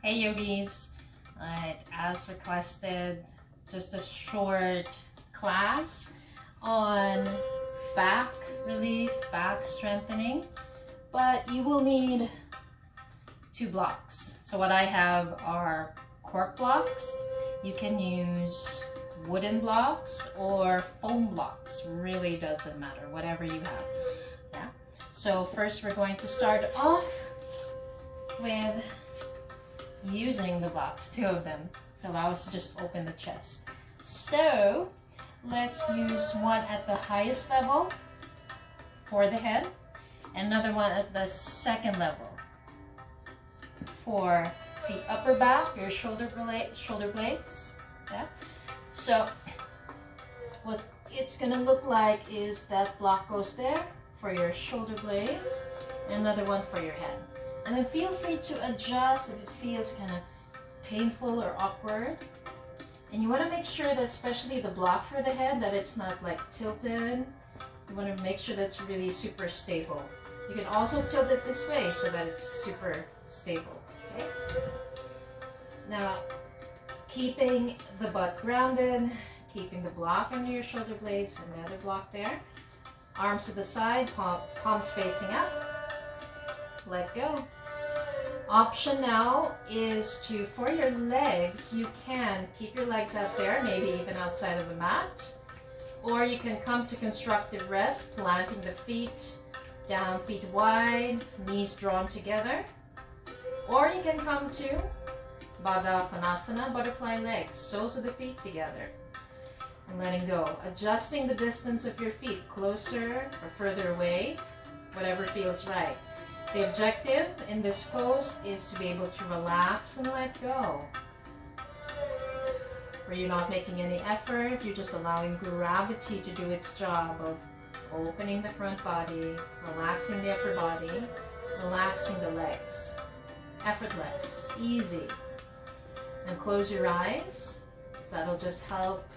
Hey yogis, as requested, just a short class on back relief, back strengthening, but you will need 2 blocks. So what I have are cork blocks. You can use wooden blocks or foam blocks, really doesn't matter, whatever you have. Yeah. So first we're going to start off with using the blocks, 2 of them, to allow us to just open the chest. So let's use one at the highest level for the head, and another one at the second level for the upper back, your shoulder blades. Yeah. So what it's gonna look like is that block goes there for your shoulder blades, and another one for your head. And then feel free to adjust if it feels kind of painful or awkward. And you want to make sure that, especially the block for the head, that it's not like tilted. You want to make sure that's really super stable. You can also tilt it this way so that it's super stable. Okay? Now, keeping the butt grounded, keeping the block under your shoulder blades and the other block there. Arms to the side, palms facing up. Let go. Option now is to, for your legs, you can keep your legs as they are, maybe even outside of the mat. Or you can come to constructive rest, planting the feet down, feet wide, knees drawn together. Or you can come to Baddha Konasana, butterfly legs, soles of the feet together. And letting go. Adjusting the distance of your feet, closer or further away, whatever feels right. The objective in this pose is to be able to relax and let go. Where you're not making any effort, you're just allowing gravity to do its job of opening the front body, relaxing the upper body, relaxing the legs. Effortless, easy. And close your eyes, so that'll just help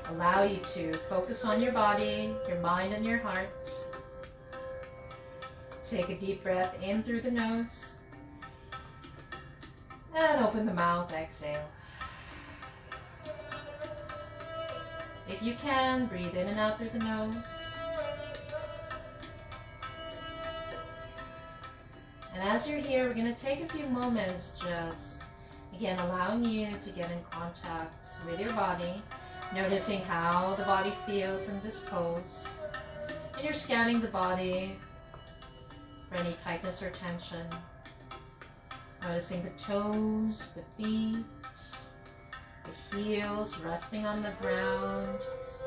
allow you to focus on your body, your mind, and your heart. Take a deep breath in through the nose and open the mouth, exhale. If you can, breathe in and out through the nose. And as you're here, we're going to take a few moments just, again, allowing you to get in contact with your body, noticing how the body feels in this pose. And you're scanning the body for any tightness or tension. Noticing the toes, the feet, the heels resting on the ground,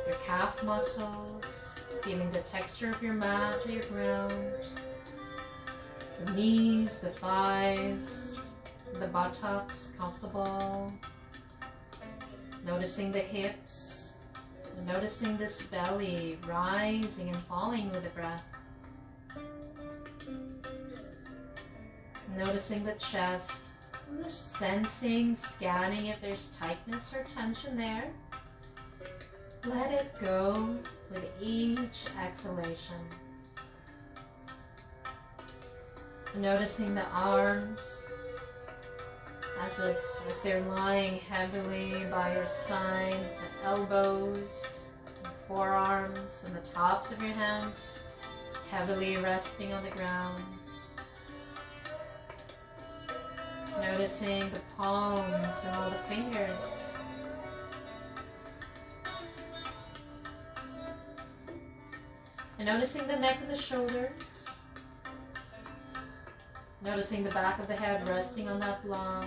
your calf muscles, feeling the texture of your mat or your ground, the knees, the thighs, the buttocks comfortable. Noticing the hips, noticing this belly rising and falling with the breath. Noticing the chest, just sensing, scanning if there's tightness or tension there. Let it go with each exhalation. Noticing the arms as they're lying heavily by your side, the elbows, the forearms, and the tops of your hands heavily resting on the ground. Noticing the palms and all the fingers. And noticing the neck and the shoulders. Noticing the back of the head resting on that block.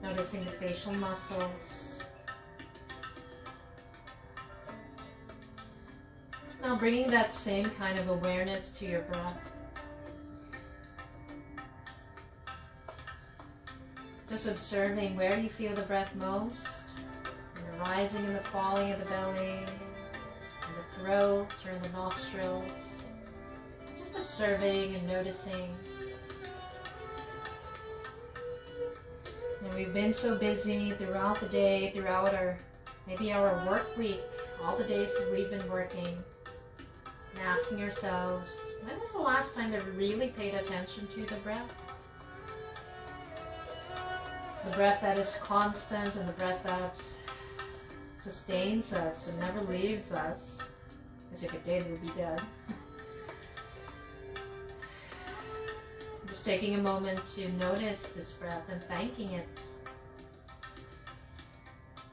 Noticing the facial muscles. Now bringing that same kind of awareness to your breath. Just observing where you feel the breath most, and the rising and the falling of the belly, and the throat or in the nostrils. Just observing and noticing. And we've been so busy throughout the day, throughout maybe our work week, all the days that we've been working, and asking ourselves, when was the last time that we really paid attention to the breath? The breath that is constant and the breath that sustains us and never leaves us. Because if it did, we'd be dead. Just taking a moment to notice this breath and thanking it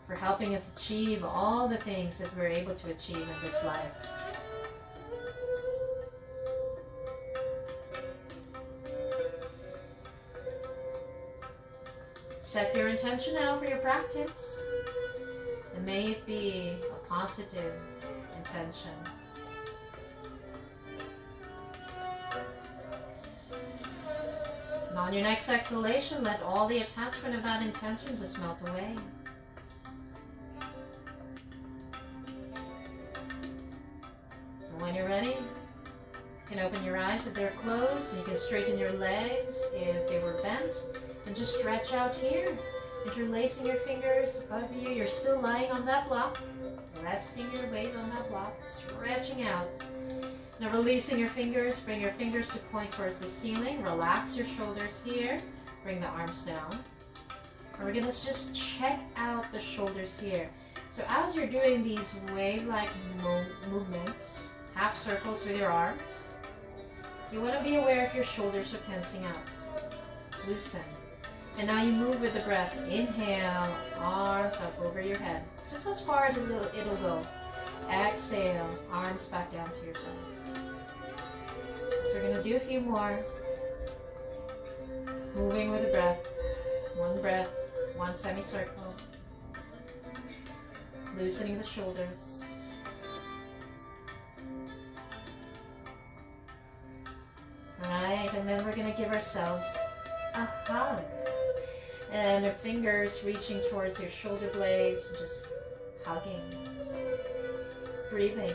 for helping us achieve all the things that we're able to achieve in this life. Set your intention now for your practice, and may it be a positive intention. And on your next exhalation, let all the attachment of that intention just melt away. And when you're ready, you can open your eyes if they're closed, and you can straighten your legs if they were bent, and just stretch out here. Interlacing your fingers above you, you're still lying on that block, resting your weight on that block, stretching out. Now releasing your fingers, bring your fingers to point towards the ceiling, relax your shoulders here, bring the arms down. And we're gonna just check out the shoulders here. So as you're doing these wave-like movements, half circles with your arms, you wanna be aware if your shoulders are tensing out. Loosen. And now you move with the breath. Inhale, arms up over your head, just as far as it'll go. Exhale, arms back down to your sides. So we're going to do a few more. Moving with the breath, one semicircle. Loosening the shoulders. Alright, and then we're going to give ourselves a hug. And our fingers reaching towards your shoulder blades, just hugging. Breathing.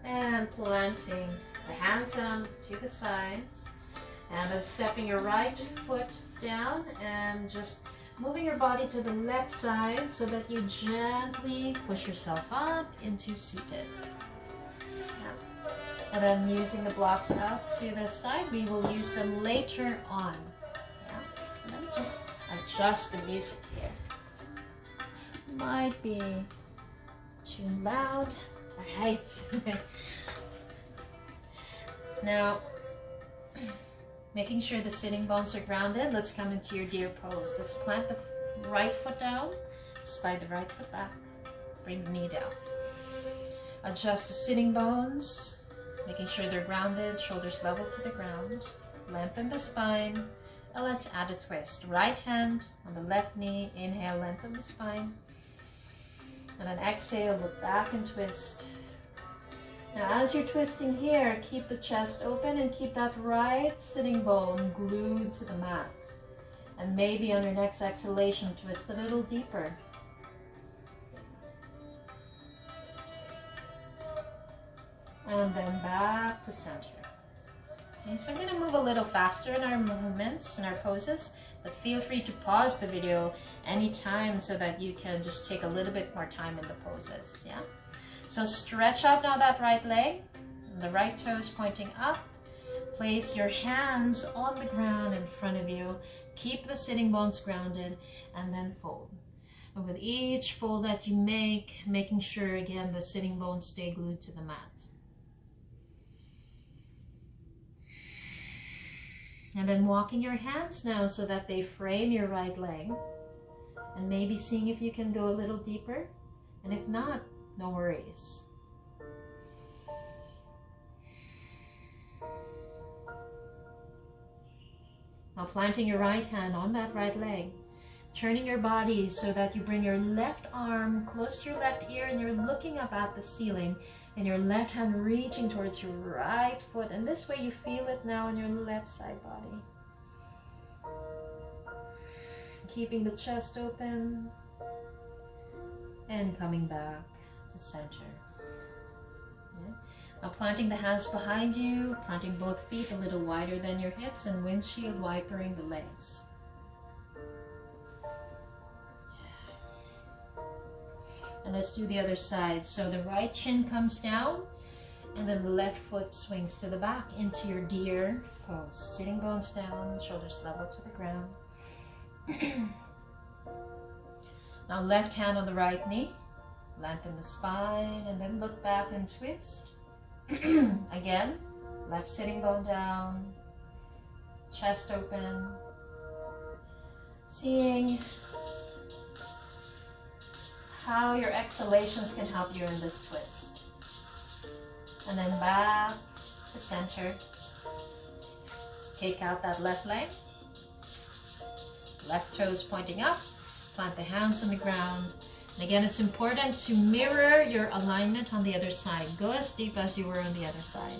And planting the hands down to the sides. And then stepping your right foot down and just moving your body to the left side so that you gently push yourself up into seated. And then using the blocks out to the side, we will use them later on. Yeah. Let me just adjust the music here. Might be too loud. All right. Now, making sure the sitting bones are grounded, let's come into your deer pose. Let's plant the right foot down, slide the right foot back, bring the knee down. Adjust the sitting bones, making sure they're grounded, shoulders level to the ground. Lengthen the spine, and let's add a twist. Right hand on the left knee, inhale, lengthen the spine. And then exhale, look back and twist. Now as you're twisting here, keep the chest open and keep that right sitting bone glued to the mat. And maybe on your next exhalation, twist a little deeper. And then back to center. Okay, so I'm going to move a little faster in our movements and our poses, but feel free to pause the video anytime so that you can just take a little bit more time in the poses. Yeah. So stretch out now that right leg, the right toes pointing up. Place your hands on the ground in front of you. Keep the sitting bones grounded and then fold. And with each fold that you make, making sure again the sitting bones stay glued to the mat. And then walking your hands now so that they frame your right leg. And maybe seeing if you can go a little deeper. And if not, no worries. Now planting your right hand on that right leg. Turning your body so that you bring your left arm close to your left ear and you're looking up at the ceiling. And your left hand reaching towards your right foot. And this way you feel it now in your left side body. Keeping the chest open. And coming back to center. Yeah. Now planting the hands behind you. Planting both feet a little wider than your hips. And windshield wipering the legs. And let's do the other side. So the right shin comes down And then the left foot swings to the back into your deer pose. Sitting bones down, shoulders level to the ground. Now left hand on the right knee. Lengthen the spine and then look back and twist. Again, left sitting bone down. Chest open. Seeing how your exhalations can help you in this twist. And then back to center. Kick out that left leg. Left toes pointing up. Plant the hands on the ground. And again, it's important to mirror your alignment on the other side. Go as deep as you were on the other side.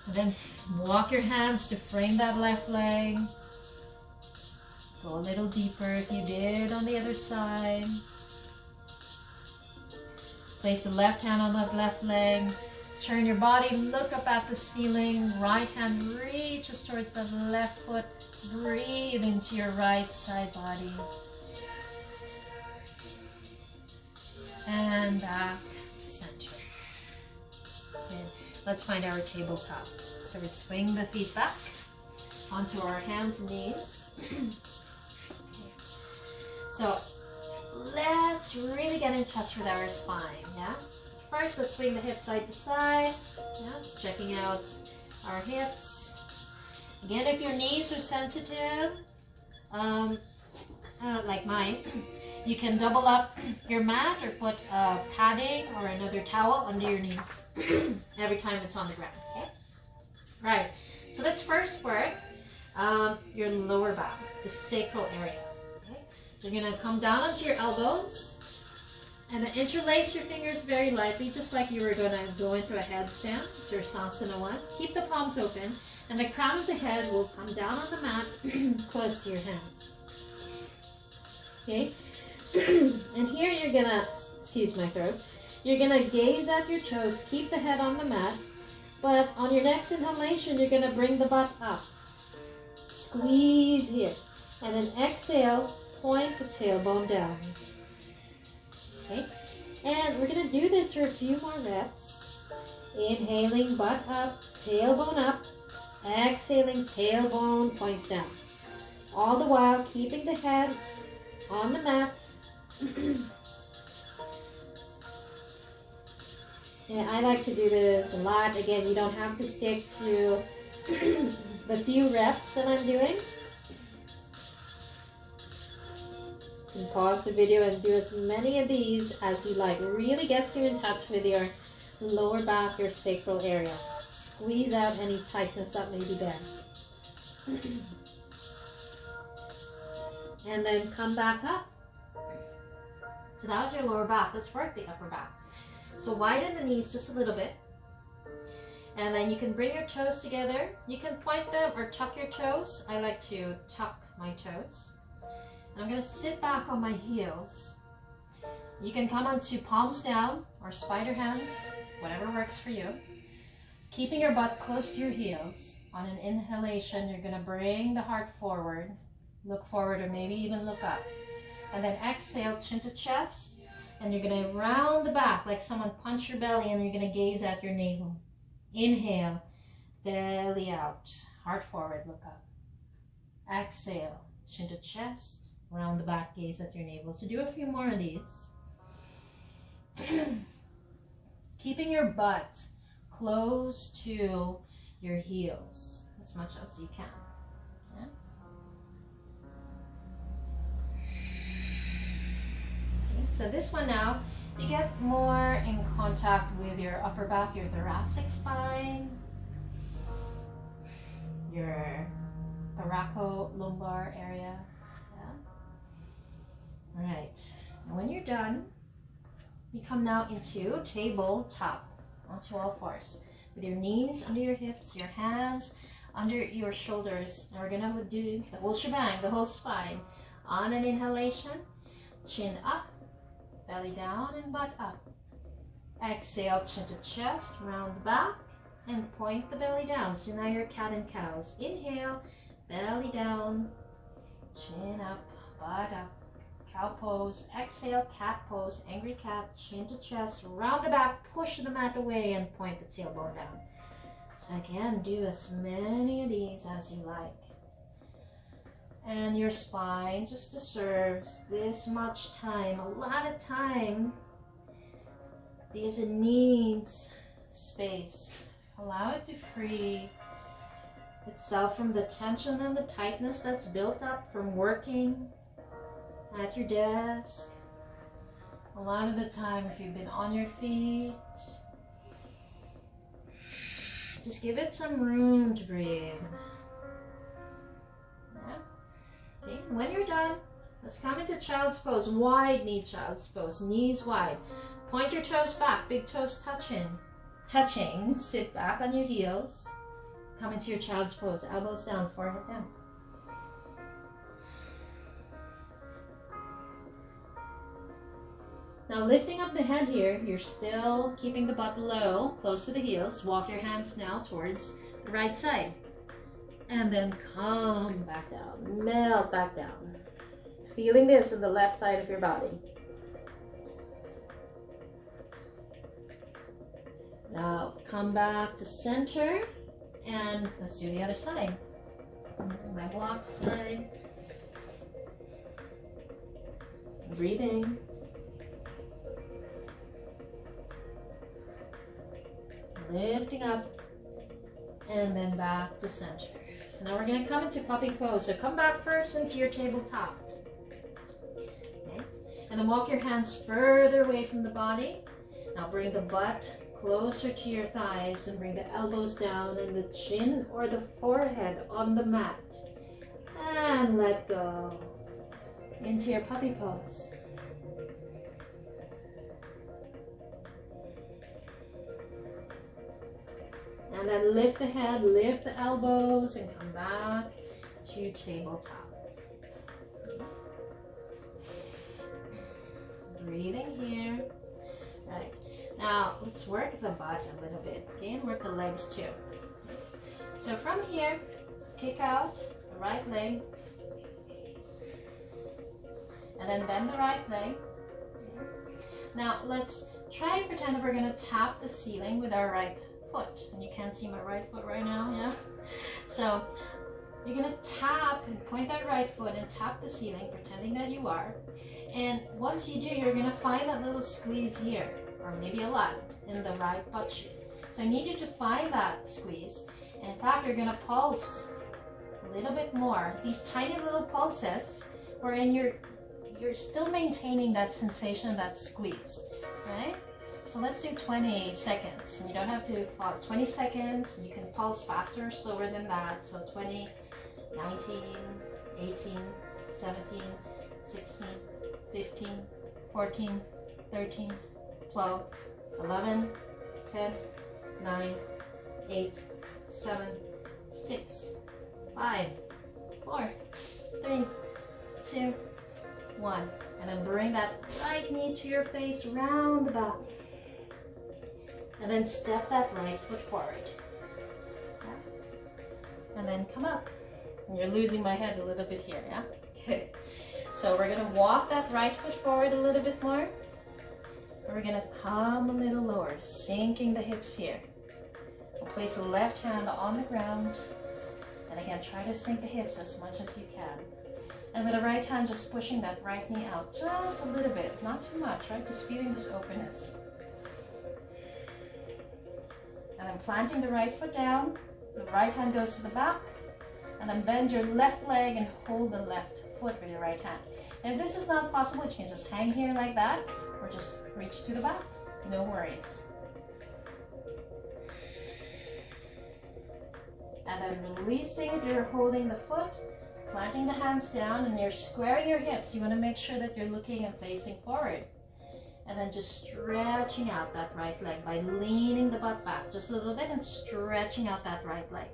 And then walk your hands to frame that left leg. Go a little deeper if you did on the other side. Place the left hand on that left leg. Turn your body, look up at the ceiling. Right hand reaches towards the left foot. Breathe into your right side body. And back to center. Okay, let's find our tabletop. So we swing the feet back onto our hands and knees. So let's really get in touch with our spine, yeah? First, let's swing the hips side to side. Yeah, just checking out our hips. Again, if your knees are sensitive, like mine, you can double up your mat or put padding or another towel under your knees every time it's on the ground, okay? Right, so let's first work your lower back, the sacral area. Okay? So you're gonna come down onto your elbows and then interlace your fingers very lightly, just like you were gonna go into a headstand. It's your Sasana 1. Keep the palms open and the crown of the head will come down on the mat close to your hands. Okay? And here you're gonna, excuse my throat, you're gonna gaze at your toes, keep the head on the mat, but on your next inhalation, you're gonna bring the butt up. Squeeze here, and then exhale, point the tailbone down. Okay, and we're gonna do this for a few more reps. Inhaling, butt up, tailbone up, exhaling, tailbone points down. All the while, keeping the head on the mat. And I like to do this a lot. Again, you don't have to stick to the few reps that I'm doing. You can pause the video and do as many of these as you like. It really gets you in touch with your lower back, your sacral area. Squeeze out any tightness that may be there. And then come back up. So that was your lower back. Let's work the upper back. So widen the knees just a little bit. And then you can bring your toes together. You can point them or tuck your toes. I like to tuck my toes. And I'm going to sit back on my heels. You can come onto palms down or spider hands, whatever works for you. Keeping your butt close to your heels. On an inhalation, you're going to bring the heart forward. Look forward or maybe even look up. And then exhale, chin to chest. And you're going to round the back like someone punched your belly and you're going to gaze at your navel. Inhale, belly out, heart forward, look up. Exhale, chin to chest, round the back, gaze at your navel. So do a few more of these. Keeping your butt close to your heels as much as you can. Yeah? So this one now, you get more in contact with your upper back, your thoracic spine, your thoracolumbar area. Yeah. All right. And when you're done, you come now into tabletop, onto all fours, with your knees under your hips, your hands under your shoulders. And we're gonna do the whole shebang, the whole spine. On an inhalation, chin up. Belly down and butt up. Exhale, chin to chest, round back, and point the belly down. So now you're cat and cows. Inhale, belly down, chin up, butt up. cow pose. Exhale, cat pose, angry cat, chin to chest, round the back, push the mat away and point the tailbone down. So again, do as many of these as you like. And your spine just deserves this much time, a lot of time, because it needs space. Allow it to free itself from the tension and the tightness that's built up from working at your desk. A lot of the time, if you've been on your feet, just give it some room to breathe. Yeah. Okay, when you're done, let's come into child's pose. Wide knee child's pose, knees wide. Point your toes back, big toes touching. Sit back on your heels. Come into your child's pose, elbows down, forehead down. Now lifting up the head here, you're still keeping the butt low, close to the heels. Walk your hands now towards the right side. And then come back down, melt back down. Feeling this in the left side of your body. Now come back to center and let's do the other side. My blocks aside. Breathing. Lifting up and then back to center. Now we're going to come into puppy pose. So come back first into your tabletop. Okay. And then walk your hands further away from the body. Now bring the butt closer to your thighs and bring the elbows down and the chin or the forehead on the mat. And let go into your puppy pose. And then lift the head, lift the elbows, and come back to tabletop. Breathing here. Right. Now, let's work the butt a little bit. Okay, and work the legs too. So from here, kick out the right leg. And then bend the right leg. Now, let's try and pretend that we're going to tap the ceiling with our right foot. And you can't see my right foot right now, yeah? So you're gonna tap and point that right foot and tap the ceiling, pretending that you are. And once you do, you're gonna find that little squeeze here, or maybe a lot, in the right butt cheek. So I need you to find that squeeze. And in fact, you're gonna pulse a little bit more. These tiny little pulses, wherein you're still maintaining that sensation, that squeeze, right? So let's do 20 seconds, and you don't have to pause. 20 seconds, you can pulse faster or slower than that. So 20, 19, 18, 17, 16, 15, 14, 13, 12, 11, 10, 9, 8, 7, 6, 5, 4, 3, 2, 1. And then bring that right knee to your face, round the back. And then step that right foot forward. Yeah. And then come up. And you're losing my head a little bit here, yeah? Okay. So we're gonna walk that right foot forward a little bit more. And we're gonna come a little lower, sinking the hips here. We'll place the left hand on the ground. And again, try to sink the hips as much as you can. And with the right hand, just pushing that right knee out just a little bit, not too much, right? Just feeling this openness. And then planting the right foot down, the right hand goes to the back, and then bend your left leg and hold the left foot with your right hand. And if this is not possible, you can just hang here like that, or just reach to the back, no worries. And then releasing if you're holding the foot, planting the hands down, and you're squaring your hips. You want to make sure that you're looking and facing forward. And then just stretching out that right leg by leaning the butt back just a little bit and stretching out that right leg.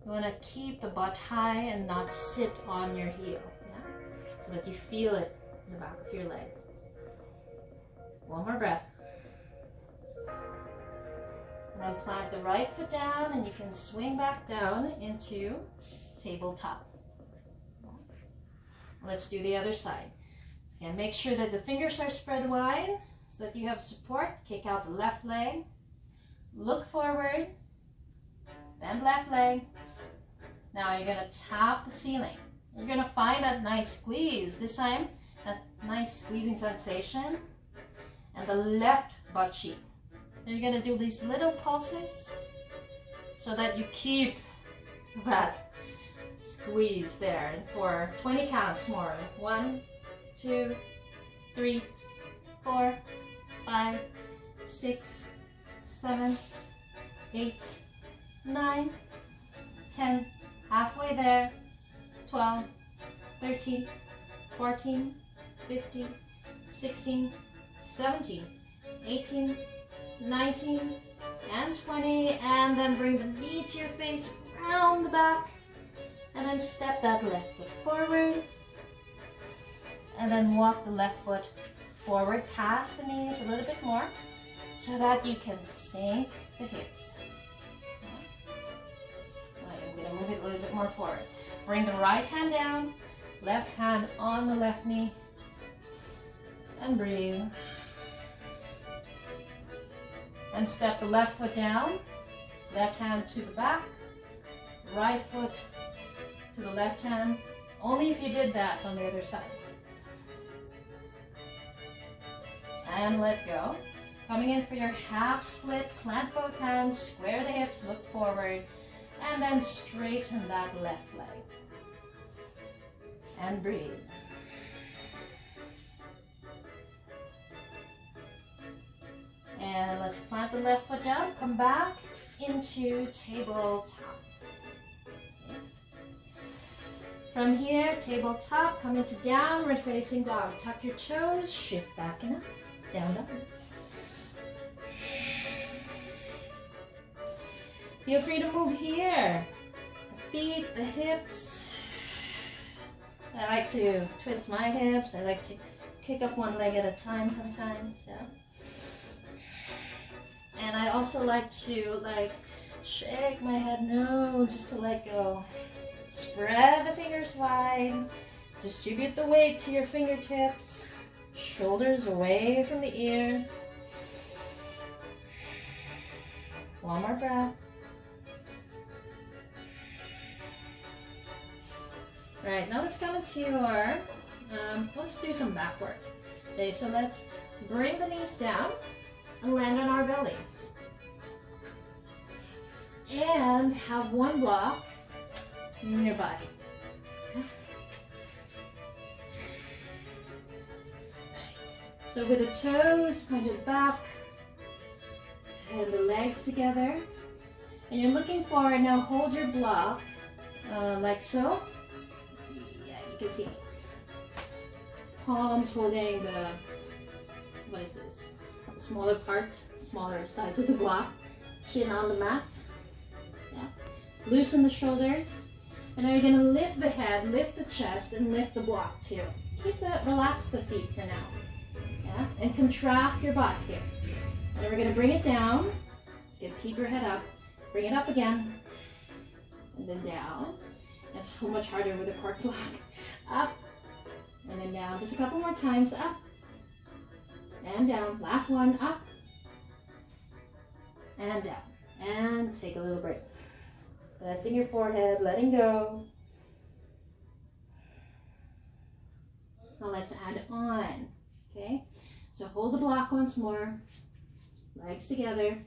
You want to keep the butt high and not sit on your heel, yeah? So that you feel it in the back of your legs. One more breath. And then plant the right foot down, and you can swing back down into tabletop. Let's do the other side. And make sure that the fingers are spread wide so that you have support. Kick out the left leg. Look forward. Bend left leg. Now you're going to tap the ceiling. You're going to find that nice squeeze. This time, that nice squeezing sensation. And the left butt cheek. You're going to do these little pulses so that you keep that squeeze there. And for 20 counts more. 1, 2, 3, 4, 5, 6, 7, 8, 9, 10, halfway there, 12, 13, 14, 15, 16, 17, 18, 19, and 20, and then bring the knee to your face, round the back, and then step that left foot forward, and then walk the left foot forward past the knees a little bit more so that you can sink the hips. I'm going to move it a little bit more forward. Bring the right hand down, left hand on the left knee, and breathe. And step the left foot down, left hand to the back, right foot to the left hand, only if you did that on the other side. And let go. Coming in for your half split, plant both hands, square the hips, look forward, and then straighten that left leg. And breathe. And let's plant the left foot down, come back into tabletop. From here, tabletop, come into downward facing dog. Tuck your toes, shift back and up, down dog. Feel free to move here. The feet, the hips. I like to twist my hips. I like to kick up one leg at a time sometimes. Yeah. And I also like to shake my head no, just to let go. Spread the fingers wide. Distribute the weight to your fingertips. Shoulders away from the ears. One more breath. All right, now let's come into your, let's do some back work. Okay, so let's bring the knees down and land on our bellies. And have one block nearby. Okay. So with the toes pointed back and the legs together. And you're looking for, now hold your block like so. Yeah, you can see. Palms holding the, what is this? The smaller part, smaller sides of the block. Chin on the mat. Yeah. Loosen the shoulders. And now you're going to lift the head, lift the chest, and lift the block too. Relax the feet for now. Yeah. And contract your butt here. And then we're going to bring it down. Keep your head up. Bring it up again. And then down. That's so much harder with a cork block. Up. And then down. Just a couple more times. Up. And down. Last one. Up. And down. And take a little break. Resting your forehead. Letting go. Now let's add on. Okay. So hold the block once more. Legs together.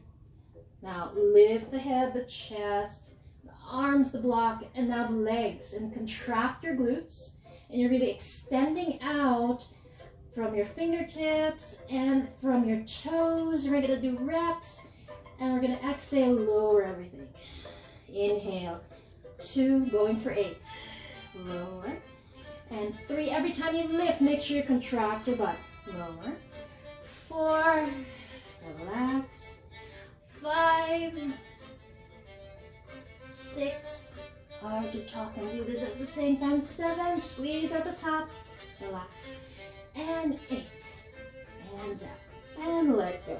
Now lift the head, the chest, the arms, the block, and now the legs. And contract your glutes. And you're really extending out from your fingertips and from your toes. We're going to do reps. And we're going to exhale, lower everything. Inhale. 2, going for 8. Lower. And 3, every time you lift, make sure you contract your butt. Lower. 4, relax. 5, 6, hard to talk and do this at the same time. 7, squeeze at the top, relax. And 8, and down, and let go.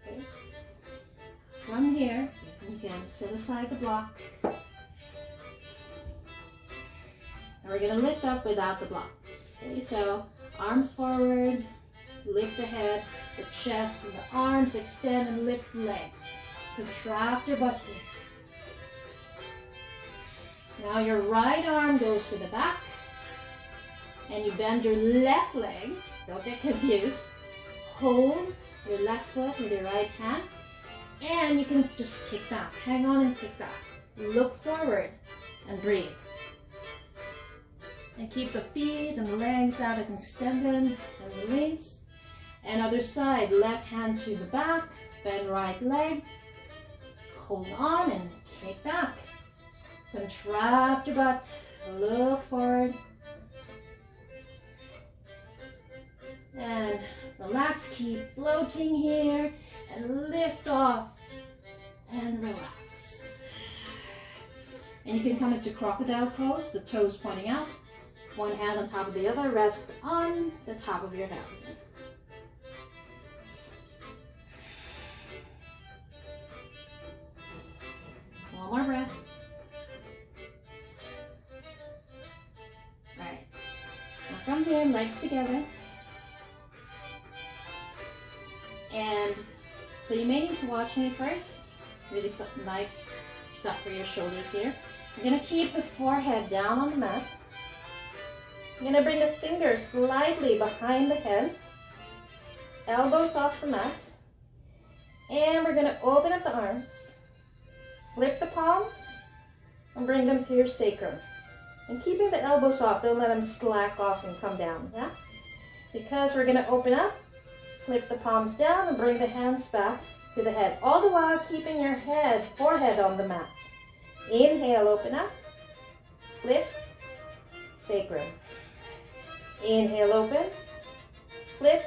Okay. From here, you can set aside the block. And we're gonna lift up without the block. Okay, so arms forward, lift the head, the chest, and the arms extend and lift the legs. Contract your butt here. Now your right arm goes to the back, and you bend your left leg. Don't get confused. Hold your left foot with your right hand, and you can just kick back. Hang on and kick back. Look forward and breathe. And keep the feet and the legs out and extended and release. And other side, left hand to the back, bend right leg, hold on and kick back. Contract your butt, look forward. And relax, keep floating here, and lift off, and relax. And you can come into crocodile pose, the toes pointing out. One hand on top of the other, rest on the top of your hands. One more breath. All right. Now from here, legs together. And so you may need to watch me first. Really some nice stuff for your shoulders here. You're gonna keep the forehead down on the mat. You're gonna bring the fingers slightly behind the head, elbows off the mat, and we're gonna open up the arms, flip the palms, and bring them to your sacrum. And keeping the elbows off, don't let them slack off and come down, yeah? Because we're gonna open up, flip the palms down, and bring the hands back to the head, all the while keeping your forehead on the mat. Inhale, open up, flip, sacrum. Inhale, open, flip,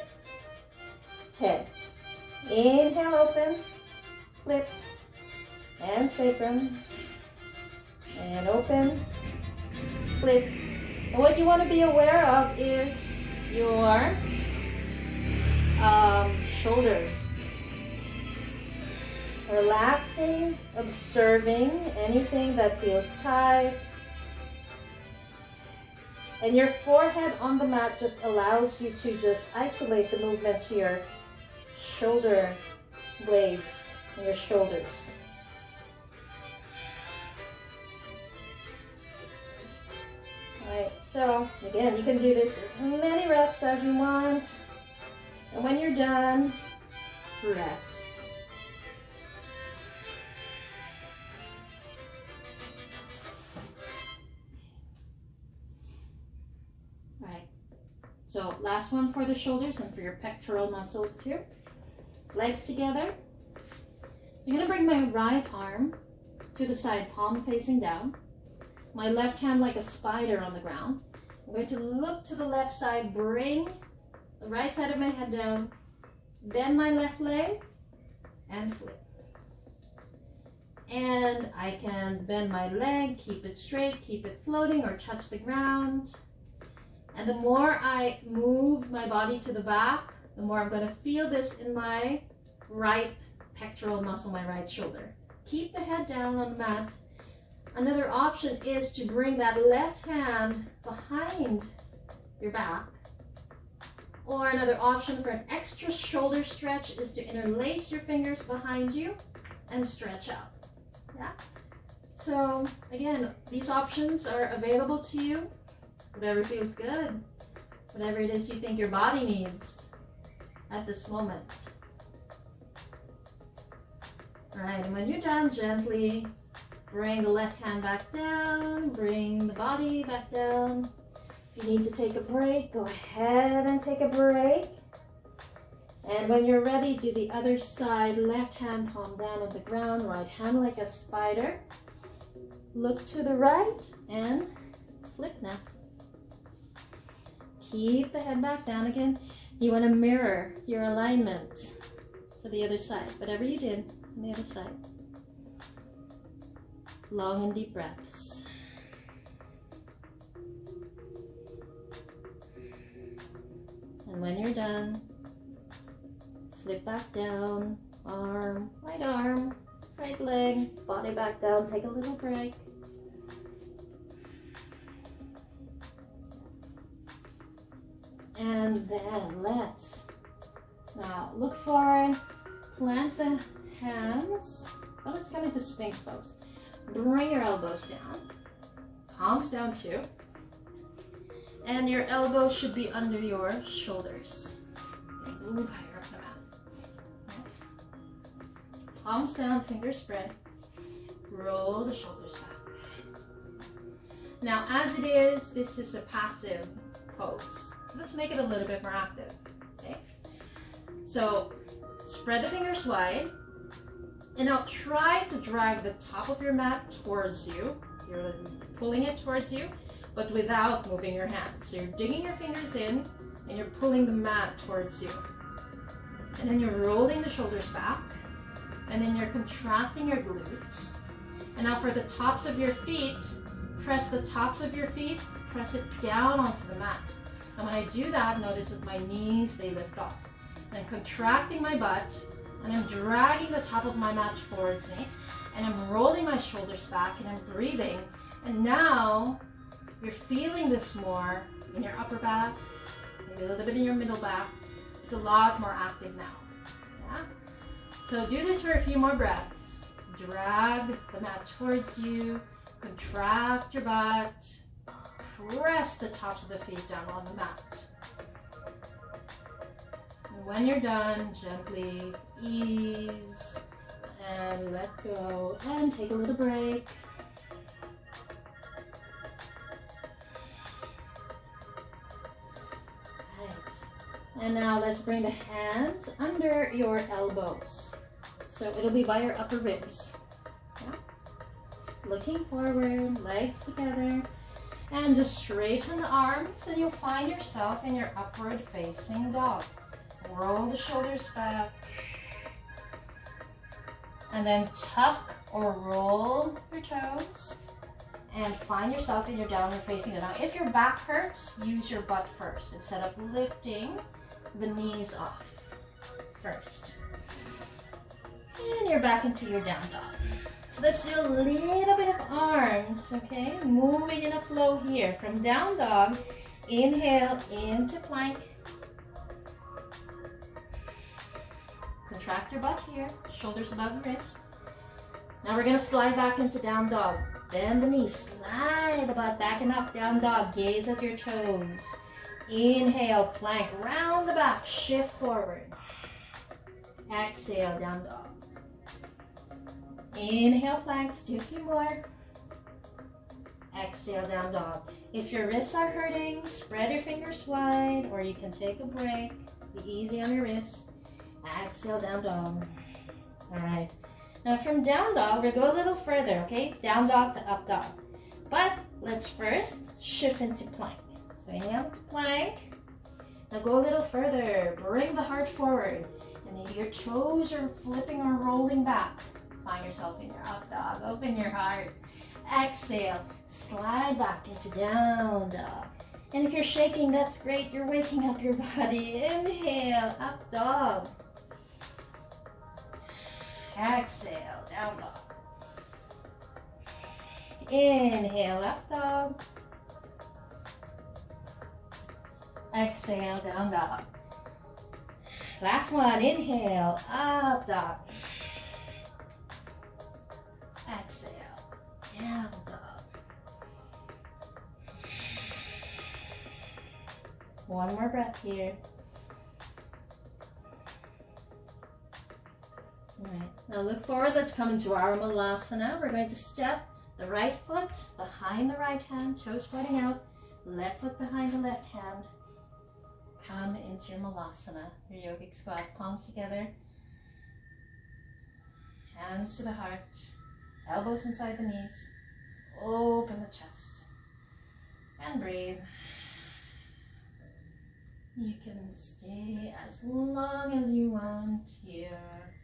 head. Inhale, open, flip, and sacrum. And open, flip. And what you want to be aware of is your shoulders. Relaxing, observing anything that feels tight. And your forehead on the mat just allows you to just isolate the movement to your shoulder blades and your shoulders. Alright, so again, you can do this as many reps as you want. And when you're done, rest. So last one for the shoulders and for your pectoral muscles too. Legs together. I'm going to bring my right arm to the side, palm facing down. My left hand like a spider on the ground. I'm going to look to the left side, bring the right side of my head down, bend my left leg, and flip. And I can bend my leg, keep it straight, keep it floating, or touch the ground. And the more I move my body to the back, the more I'm going to feel this in my right pectoral muscle, my right shoulder. Keep the head down on the mat. Another option is to bring that left hand behind your back. Or another option for an extra shoulder stretch is to interlace your fingers behind you and stretch out. Yeah. So again, these options are available to you. Whatever feels good, whatever it is you think your body needs at this moment. All right, and when you're done, gently bring the left hand back down, bring the body back down. If you need to take a break, go ahead and take a break. And when you're ready, do the other side, left hand palm down on the ground, right hand like a spider. Look to the right and flip now. Keep the head back down again. You want to mirror your alignment for the other side, whatever you did on the other side. Long and deep breaths. And when you're done, flip back down, arm, right leg, body back down, take a little break. And then let's now look forward, plant the hands. Well, let's come into Sphinx pose. Bring your elbows down, palms down too. And your elbows should be under your shoulders. Okay, move higher up the mat. Okay. Palms down, fingers spread. Roll the shoulders back. Now, as it is, this is a passive pose. So let's make it a little bit more active. Okay. So spread the fingers wide. And now try to drag the top of your mat towards you. You're pulling it towards you, but without moving your hands. So you're digging your fingers in and you're pulling the mat towards you. And then you're rolling the shoulders back. And then you're contracting your glutes. And now for the tops of your feet, press the tops of your feet, press it down onto the mat. And when I do that, notice that my knees, they lift off. I'm contracting my butt, and I'm dragging the top of my mat towards me, and I'm rolling my shoulders back, and I'm breathing. And now you're feeling this more in your upper back, maybe a little bit in your middle back. It's a lot more active now. Yeah? So do this for a few more breaths. Drag the mat towards you, contract your butt, press the tops of the feet down on the mat. And when you're done, gently ease and let go and take a little break. Right. And now let's bring the hands under your elbows. So it'll be by your upper ribs. Yeah. Looking forward, legs together. And just straighten the arms and you'll find yourself in your upward facing dog. Roll the shoulders back. And then tuck or roll your toes. And find yourself in your downward facing dog. Now if your back hurts, use your butt first instead of lifting the knees off first. And you're back into your down dog. So let's do a little bit of arms, okay? Moving in a flow here. From down dog, inhale into plank. Contract your butt here, shoulders above the wrist. Now we're gonna slide back into down dog. Bend the knees, slide the butt back and up, down dog. Gaze at your toes. Inhale, plank, round the back, shift forward. Exhale, down dog. Inhale, plank, let's do a few more. Exhale, down dog. If your wrists are hurting, spread your fingers wide, or you can take a break. Be easy on your wrist. Exhale, down dog. All right. Now from down dog, we'll go a little further, okay? Down dog to up dog. But let's first shift into plank. So inhale, plank. Now go a little further. Bring the heart forward. And maybe your toes are flipping or rolling back. Find yourself in your up dog. Open your heart. Exhale. Slide back into down dog. And if you're shaking, that's great. You're waking up your body. Inhale, up dog. Exhale, down dog. Inhale, up dog. Exhale, down dog. Last one. Inhale, up dog. Exhale, down dog. One more breath here. All right, now look forward. Let's come into our Malasana. We're going to step the right foot behind the right hand, toes pointing out, left foot behind the left hand. Come into your Malasana, your yogic squat, palms together, hands to the heart. Elbows inside the knees. Open the chest. And breathe. You can stay as long as you want here.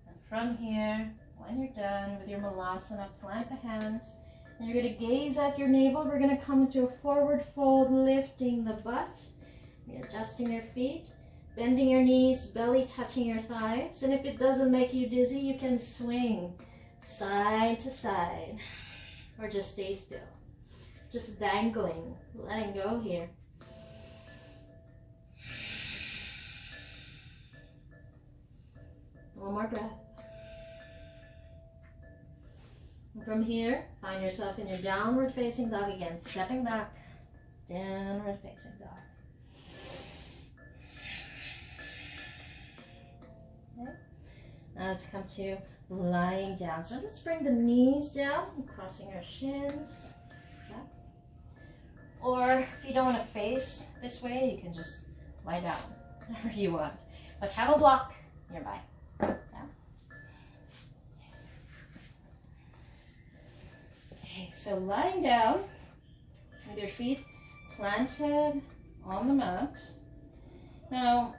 And from here, when you're done with your Malasana, plant the hands. And you're going to gaze at your navel. We're going to come into a forward fold, lifting the butt, readjusting your feet. Bending your knees, belly touching your thighs. And if it doesn't make you dizzy, you can swing side to side. Or just stay still. Just dangling, letting go here. One more breath. And from here, find yourself in your downward facing dog again. Stepping back, downward facing dog. Okay. Now let's come to lying down. So let's bring the knees down, crossing our shins. Okay. Or if you don't want to face this way, you can just lie down, wherever you want. But have a block nearby. Yeah. Okay, so lying down with your feet planted on the mat. Now,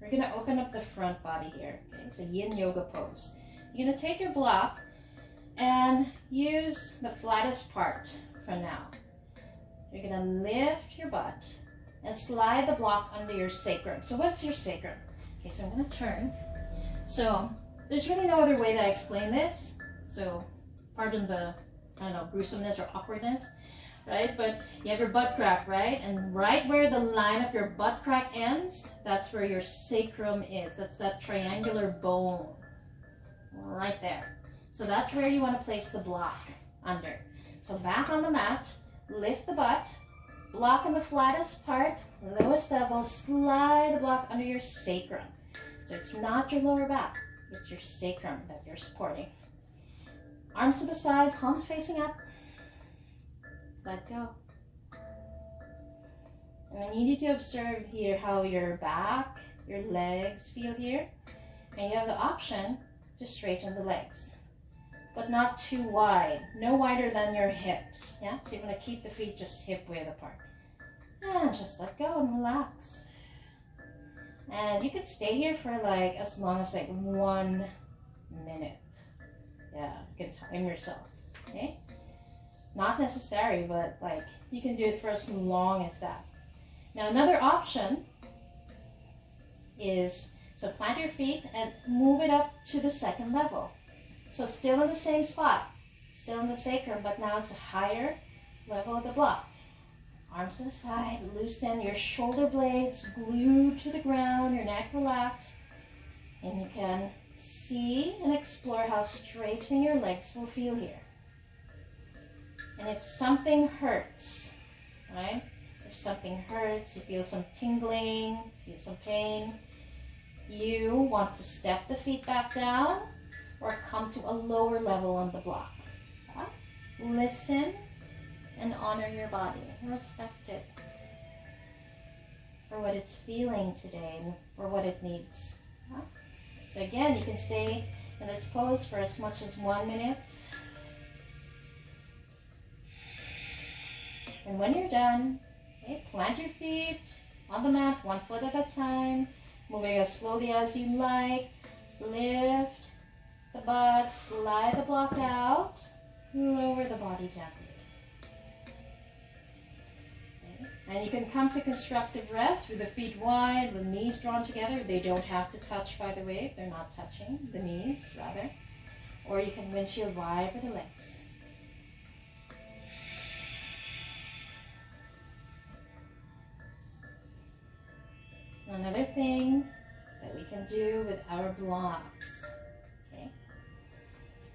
we're going to open up the front body here. Okay, it's a yin yoga pose. You're going to take your block and use the flattest part for now. You're going to lift your butt and slide the block under your sacrum. So what's your sacrum? Okay, so I'm going to turn. So there's really no other way that I explain this. So pardon the, I don't know, gruesomeness or awkwardness, right? But you have your butt crack, right? And right where the line of your butt crack ends, that's where your sacrum is. That's that triangular bone right there. So that's where you want to place the block under. So back on the mat, lift the butt, block in the flattest part, lowest level, slide the block under your sacrum. So it's not your lower back, it's your sacrum that you're supporting. Arms to the side, palms facing up. Let go. And I need you to observe here how your back, your legs feel here. And you have the option to straighten the legs, but not too wide. No wider than your hips. Yeah? So you want to keep the feet just hip width apart. And just let go and relax. And you could stay here for like as long as like 1 minute. Yeah, you can time yourself. Okay? Not necessary, but like you can do it for as long as that. Now another option is, so plant your feet and move it up to the second level. So still in the same spot, still in the sacrum, but now it's a higher level of the block. Arms to the side, loosen your shoulder blades, glued to the ground, your neck relaxed. And you can see and explore how straightening your legs will feel here. And if something hurts, right? If something hurts, you feel some tingling, feel some pain, you want to step the feet back down or come to a lower level on the block. Okay? Listen and honor your body. Respect it for what it's feeling today and for what it needs. Okay? So again, you can stay in this pose for as much as 1 minute. And when you're done, okay, plant your feet on the mat, 1 foot at a time, moving as slowly as you like. Lift the butt, slide the block out, lower the body gently. Okay. And you can come to constructive rest with the feet wide, with knees drawn together. They don't have to touch, by the way. They're not touching, the knees rather. Or you can windshield wide with the legs. Another thing that we can do with our blocks. Okay.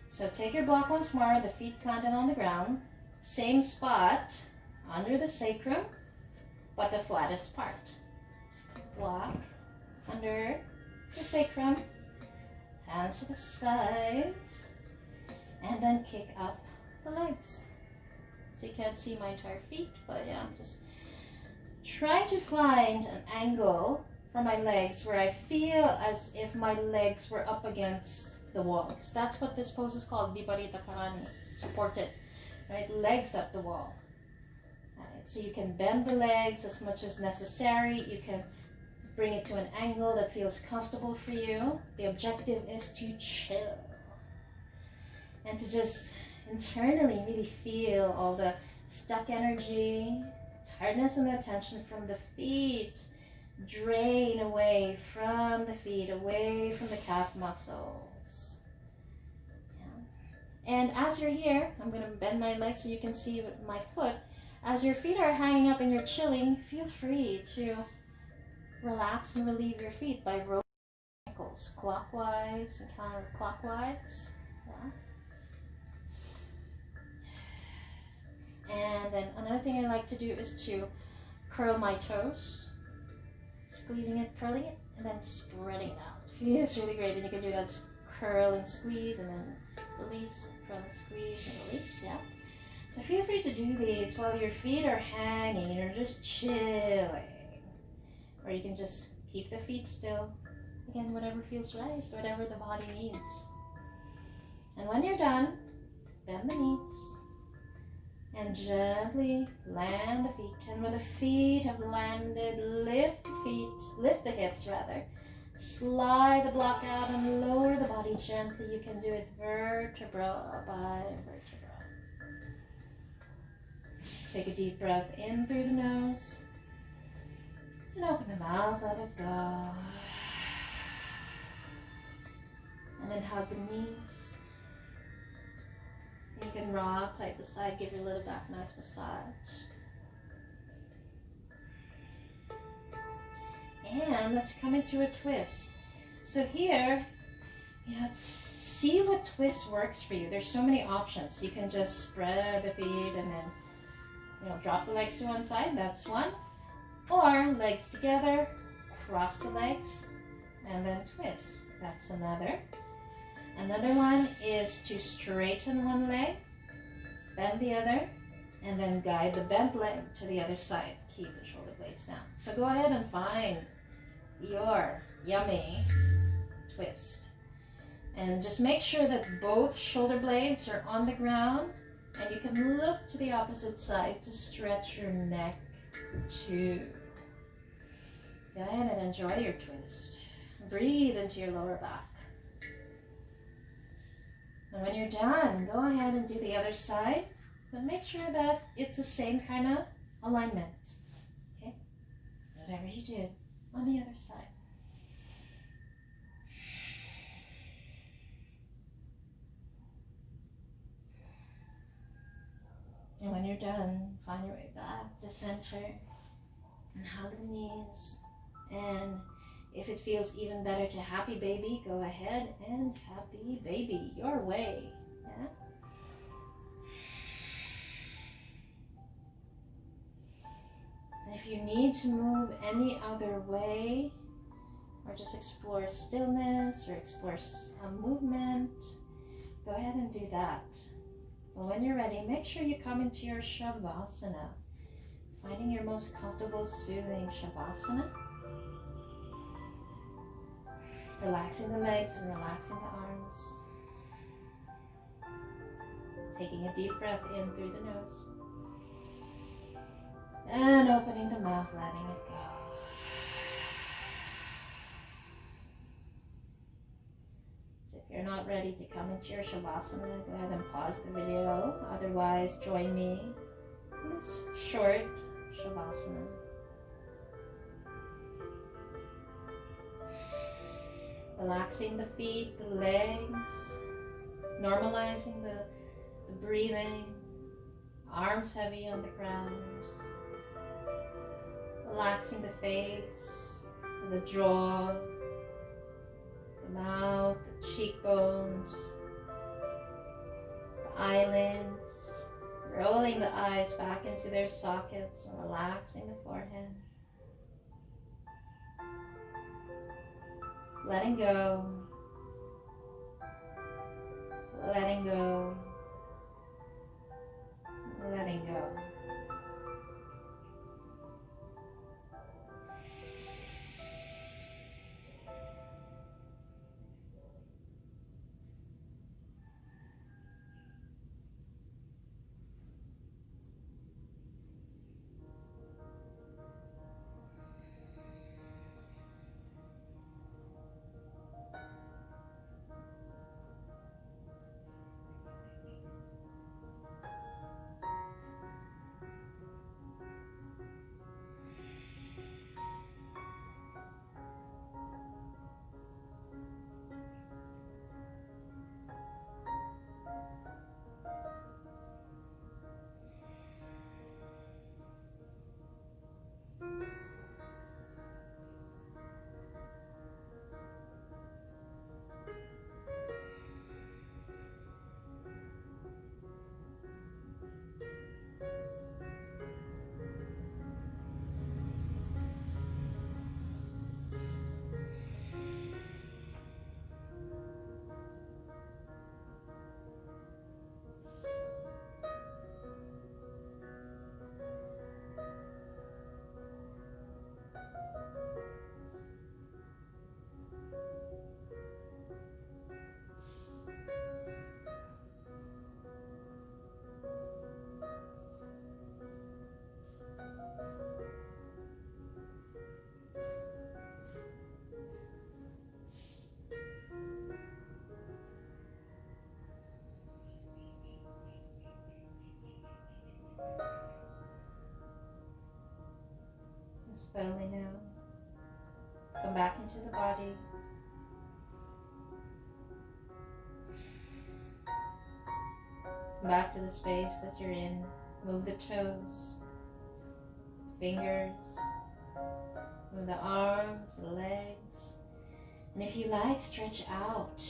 So take your block once more, the feet planted on the ground. Same spot under the sacrum, but the flattest part. Block under the sacrum, hands to the sides, and then kick up the legs. So you can't see my entire feet, but yeah, I'm just trying to find an angle for my legs where I feel as if my legs were up against the wall. Because that's what this pose is called, Viparita Karani, supported, right? Legs up the wall. Right, so you can bend the legs as much as necessary. You can bring it to an angle that feels comfortable for you. The objective is to chill and to just internally really feel all the stuck energy, tiredness and the tension from the feet drain away from the feet, away from the calf muscles. Yeah. And as you're here, I'm going to bend my legs so you can see my foot. As your feet are hanging up and you're chilling, feel free to relax and relieve your feet by rolling ankles clockwise and counterclockwise. Yeah. And then another thing I like to do is to curl my toes, squeezing it, curling it, and then spreading it out. Feels really great, and you can do that curl and squeeze, and then release, curl and squeeze, and release. Yeah. So feel free to do these while your feet are hanging and you're just chilling. Or you can just keep the feet still. Again, whatever feels right, whatever the body needs. And when you're done, bend the knees and gently land the feet. And when the feet have landed, lift the hips rather. Slide the block out and lower the body gently. You can do it vertebra by vertebra. Take a deep breath in through the nose. And open the mouth, let it go. And then hug the knees. You can rock side to side, give your little back a nice massage. And let's come into a twist. So here, see what twist works for you. There's so many options. You can just spread the feet and then, drop the legs to one side. That's one. Or legs together, cross the legs, and then twist. That's another. Another one is to straighten one leg, bend the other, and then guide the bent leg to the other side. Keep the shoulder blades down. So go ahead and find your yummy twist. And just make sure that both shoulder blades are on the ground, and you can look to the opposite side to stretch your neck too. Go ahead and enjoy your twist. Breathe into your lower back. And when you're done, go ahead and do the other side, but make sure that it's the same kind of alignment. Okay? Whatever you did on the other side. And when you're done, find your way back to center and hug the knees. And if it feels even better to happy baby, go ahead and happy baby your way. Yeah? And if you need to move any other way, or just explore stillness or explore some movement, go ahead and do that. But when you're ready, make sure you come into your Shavasana, finding your most comfortable, soothing Shavasana. Relaxing the legs and relaxing the arms. Taking a deep breath in through the nose. And opening the mouth, letting it go. So if you're not ready to come into your Shavasana, go ahead and pause the video. Otherwise, join me in this short Shavasana. Relaxing the feet, the legs, normalizing the breathing, arms heavy on the ground. Relaxing the face, the jaw, the mouth, the cheekbones, the eyelids, rolling the eyes back into their sockets, and relaxing the forehead. Letting go, letting go, letting go. back into the body. Back to the space that you're in. Move the toes, fingers, move the arms, the legs. And if you like, stretch out.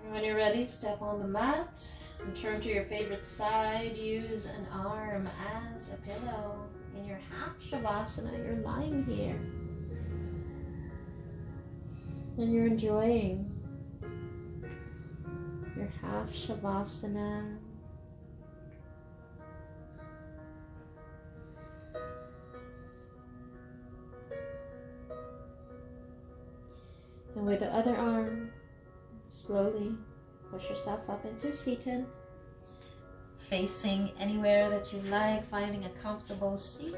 And when you're ready, step on the mat and turn to your favorite side. Use an arm as a pillow. In your half shavasana, you're lying here. And you're enjoying your half shavasana. And with the other arm, slowly push yourself up into seated, facing anywhere that you like, finding a comfortable seat.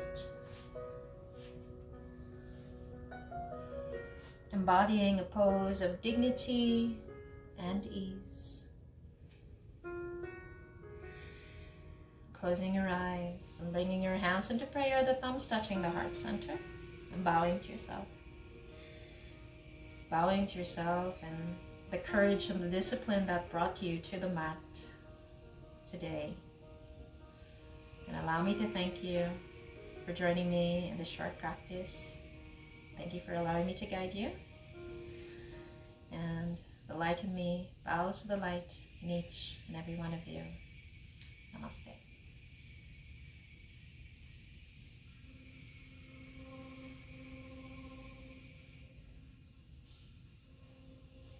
Embodying a pose of dignity and ease. Closing your eyes and bringing your hands into prayer, the thumbs touching the heart center, and bowing to yourself. Bowing to yourself and the courage and the discipline that brought you to the mat today. And allow me to thank you for joining me in this short practice. Thank you for allowing me to guide you. And the light in me bows to the light in each and every one of you. Namaste.